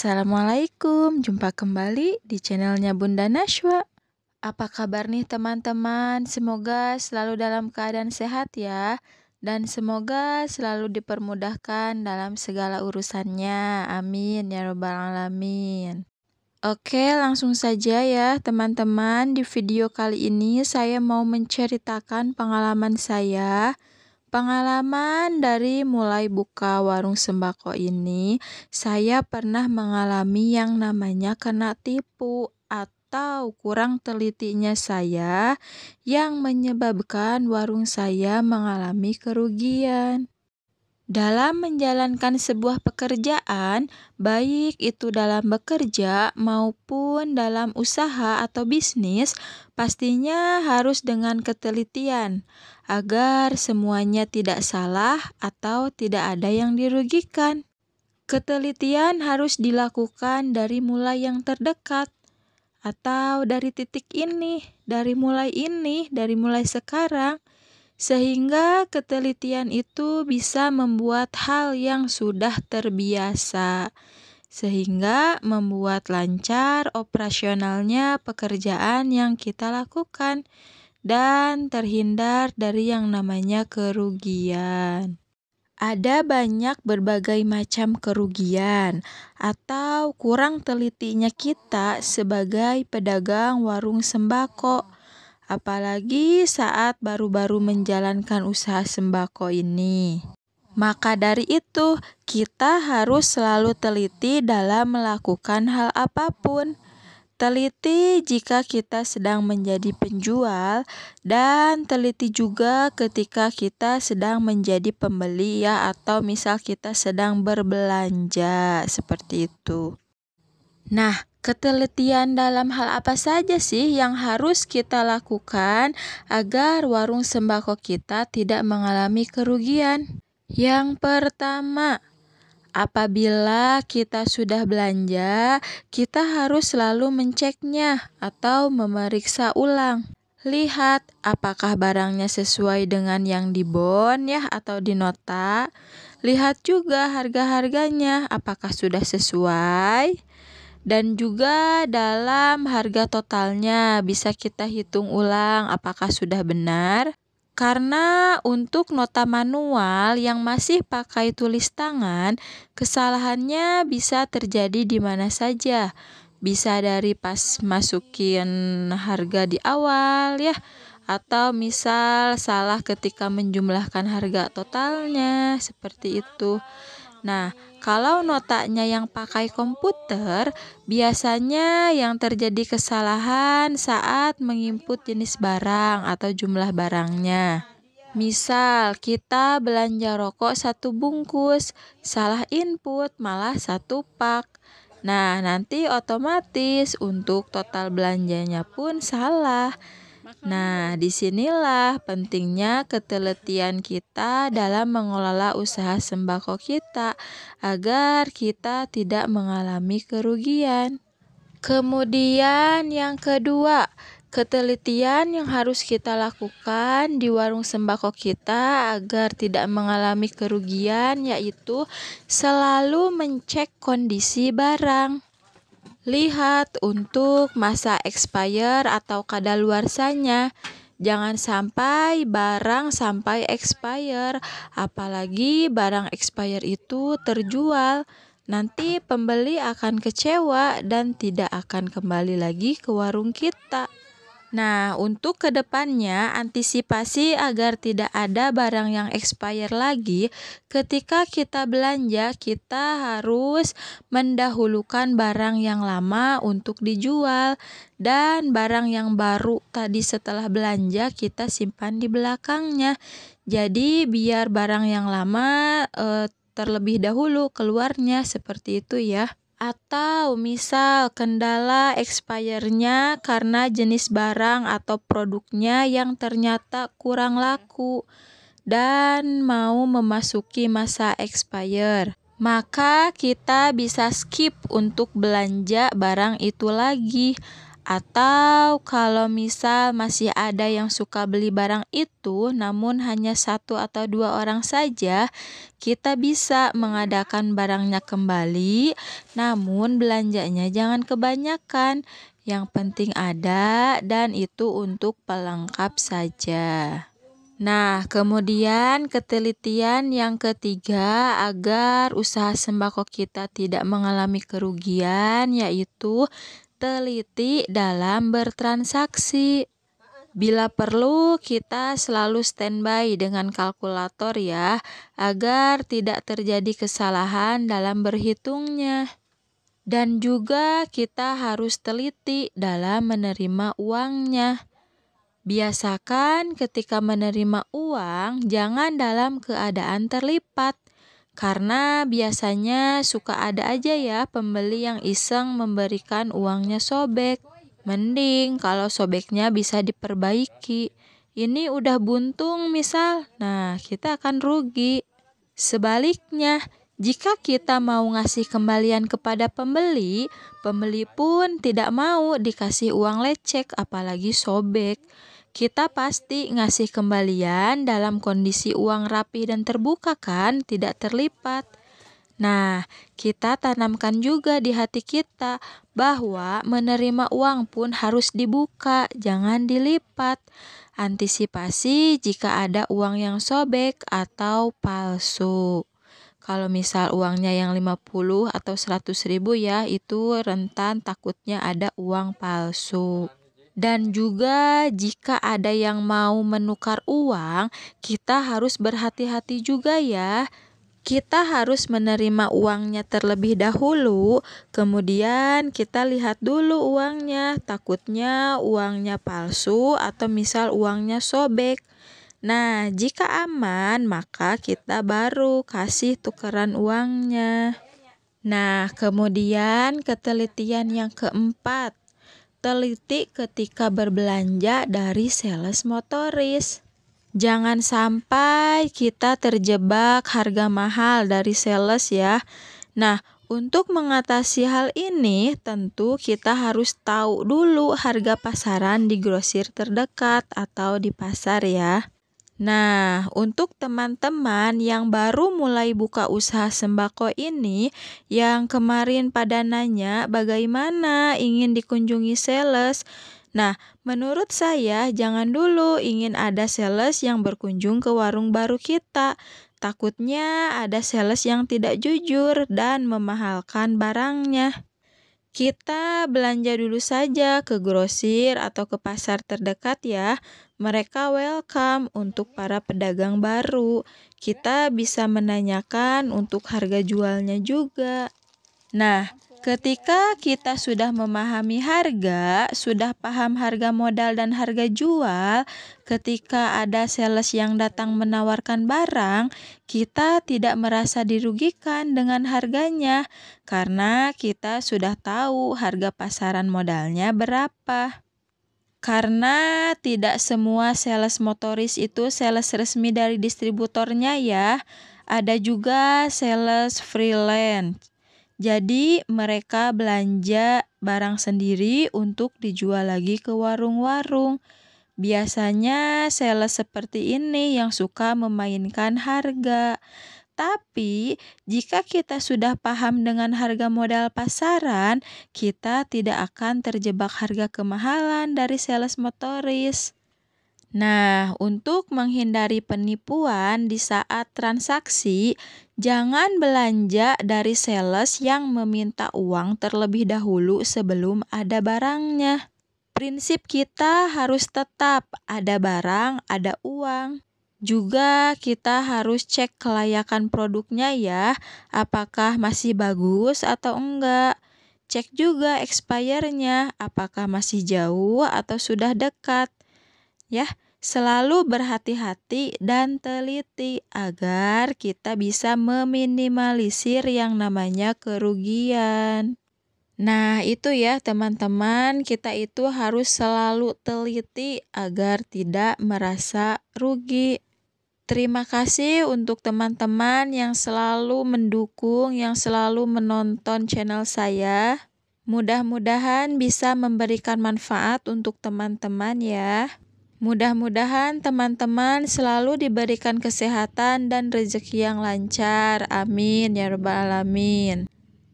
Assalamualaikum, jumpa kembali di channelnya Bunda Nashwa. Apa kabar nih teman-teman? Semoga selalu dalam keadaan sehat ya. Dan semoga selalu dipermudahkan dalam segala urusannya. Amin ya robbal alamin. Oke, langsung saja ya teman-teman. Di video kali ini saya mau menceritakan pengalaman saya. Pengalaman dari mulai buka warung sembako ini, saya pernah mengalami yang namanya kena tipu atau kurang telitinya saya yang menyebabkan warung saya mengalami kerugian. Dalam menjalankan sebuah pekerjaan, baik itu dalam bekerja maupun dalam usaha atau bisnis, pastinya harus dengan ketelitian agar semuanya tidak salah atau tidak ada yang dirugikan. Ketelitian harus dilakukan dari mulai yang terdekat atau dari titik ini, dari mulai sekarang. Sehingga ketelitian itu bisa membuat hal yang sudah terbiasa, sehingga membuat lancar operasionalnya pekerjaan yang kita lakukan dan terhindar dari yang namanya kerugian. Ada banyak berbagai macam kerugian atau kurang telitinya kita sebagai pedagang warung sembako. Apalagi saat baru-baru menjalankan usaha sembako ini. Maka dari itu, kita harus selalu teliti dalam melakukan hal apapun. Teliti jika kita sedang menjadi penjual dan teliti juga ketika kita sedang menjadi pembeli ya, atau misal kita sedang berbelanja seperti itu. Nah, ketelitian dalam hal apa saja sih yang harus kita lakukan agar warung sembako kita tidak mengalami kerugian? Yang pertama, apabila kita sudah belanja, kita harus selalu mengeceknya atau memeriksa ulang. Lihat apakah barangnya sesuai dengan yang dibon ya atau di nota. Lihat juga harga-harganya apakah sudah sesuai. Dan juga dalam harga totalnya bisa kita hitung ulang apakah sudah benar. Karena untuk nota manual yang masih pakai tulis tangan, kesalahannya bisa terjadi di mana saja. Bisa dari pas masukin harga di awal ya, atau misal salah ketika menjumlahkan harga totalnya, seperti itu. Nah, kalau notanya yang pakai komputer, biasanya yang terjadi kesalahan saat menginput jenis barang atau jumlah barangnya. Misal kita belanja rokok 1 bungkus, salah input malah 1 pak. Nah, nanti otomatis untuk total belanjanya pun salah. Nah, disinilah pentingnya ketelitian kita dalam mengelola usaha sembako kita agar kita tidak mengalami kerugian. Kemudian yang kedua, ketelitian yang harus kita lakukan di warung sembako kita agar tidak mengalami kerugian yaitu selalu mengecek kondisi barang. Lihat untuk masa expire atau kadaluarsanya. Jangan sampai barang sampai expire, apalagi barang expire itu terjual. Nanti pembeli akan kecewa dan tidak akan kembali lagi ke warung kita. Nah, untuk kedepannya antisipasi agar tidak ada barang yang expire lagi, ketika kita belanja kita harus mendahulukan barang yang lama untuk dijual dan barang yang baru tadi setelah belanja kita simpan di belakangnya. Jadi biar barang yang lama terlebih dahulu keluarnya, seperti itu ya. Atau misal kendala expire-nya karena jenis barang atau produknya yang ternyata kurang laku dan mau memasuki masa expire. Maka kita bisa skip untuk belanja barang itu lagi Atau kalau misal masih ada yang suka beli barang itu namun hanya 1 atau 2 orang saja, kita bisa mengadakan barangnya kembali, namun belanjanya jangan kebanyakan. Yang penting ada dan itu untuk pelengkap saja. Nah, kemudian ketelitian yang ketiga agar usaha sembako kita tidak mengalami kerugian, yaitu teliti dalam bertransaksi. Bila perlu, kita selalu standby dengan kalkulator ya, agar tidak terjadi kesalahan dalam berhitungnya. Dan juga kita harus teliti dalam menerima uangnya. Biasakan ketika menerima uang, jangan dalam keadaan terlipat. Karena biasanya suka ada aja ya pembeli yang iseng memberikan uangnya sobek. Mending kalau sobeknya bisa diperbaiki. Ini udah buntung misal, nah kita akan rugi. Sebaliknya, jika kita mau ngasih kembalian kepada pembeli, pembeli pun tidak mau dikasih uang lecek apalagi sobek. Kita pasti ngasih kembalian dalam kondisi uang rapi dan terbuka kan, tidak terlipat. Nah, kita tanamkan juga di hati kita bahwa menerima uang pun harus dibuka, jangan dilipat. Antisipasi jika ada uang yang sobek atau palsu. Kalau misal uangnya yang 50 atau 100 ribu ya, itu rentan takutnya ada uang palsu. Dan juga jika ada yang mau menukar uang, kita harus berhati-hati juga ya. Kita harus menerima uangnya terlebih dahulu, kemudian kita lihat dulu uangnya, takutnya uangnya palsu atau misal uangnya sobek. Nah, jika aman, maka kita baru kasih tukeran uangnya. Nah, kemudian ketelitian yang keempat. Teliti ketika berbelanja dari sales motoris. Jangan sampai kita terjebak harga mahal dari sales ya. Nah, untuk mengatasi hal ini, tentu kita harus tahu dulu harga pasaran di grosir terdekat atau di pasar ya. Nah, untuk teman-teman yang baru mulai buka usaha sembako ini, yang kemarin pada nanya bagaimana ingin dikunjungi sales. Nah, menurut saya jangan dulu ingin ada sales yang berkunjung ke warung baru kita. Takutnya ada sales yang tidak jujur dan memahalkan barangnya. Kita belanja dulu saja ke grosir atau ke pasar terdekat ya. Mereka welcome untuk para pedagang baru. Kita bisa menanyakan untuk harga jualnya juga. Nah, ketika kita sudah memahami harga, sudah paham harga modal dan harga jual, ketika ada sales yang datang menawarkan barang, kita tidak merasa dirugikan dengan harganya karena kita sudah tahu harga pasaran modalnya berapa. Karena tidak semua sales motoris itu sales resmi dari distributornya ya. Ada juga sales freelance. Jadi mereka belanja barang sendiri untuk dijual lagi ke warung-warung. Biasanya sales seperti ini yang suka memainkan harga. Tapi jika kita sudah paham dengan harga modal pasaran, kita tidak akan terjebak harga kemahalan dari sales motoris. Nah, untuk menghindari penipuan di saat transaksi, jangan belanja dari sales yang meminta uang terlebih dahulu sebelum ada barangnya. Prinsip kita harus tetap ada barang, ada uang. Juga kita harus cek kelayakan produknya ya, apakah masih bagus atau enggak. Cek juga expirednya, apakah masih jauh atau sudah dekat. Ya, selalu berhati-hati dan teliti agar kita bisa meminimalisir yang namanya kerugian. Nah, itu ya teman-teman, kita itu harus selalu teliti agar tidak merasa rugi. Terima kasih untuk teman-teman yang selalu mendukung, yang selalu menonton channel saya. Mudah-mudahan bisa memberikan manfaat untuk teman-teman ya. Mudah-mudahan teman-teman selalu diberikan kesehatan dan rezeki yang lancar. Amin ya rabbal alamin.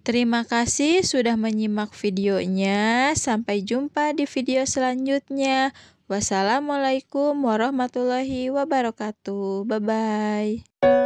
Terima kasih sudah menyimak videonya. Sampai jumpa di video selanjutnya. Wassalamualaikum warahmatullahi wabarakatuh. Bye-bye.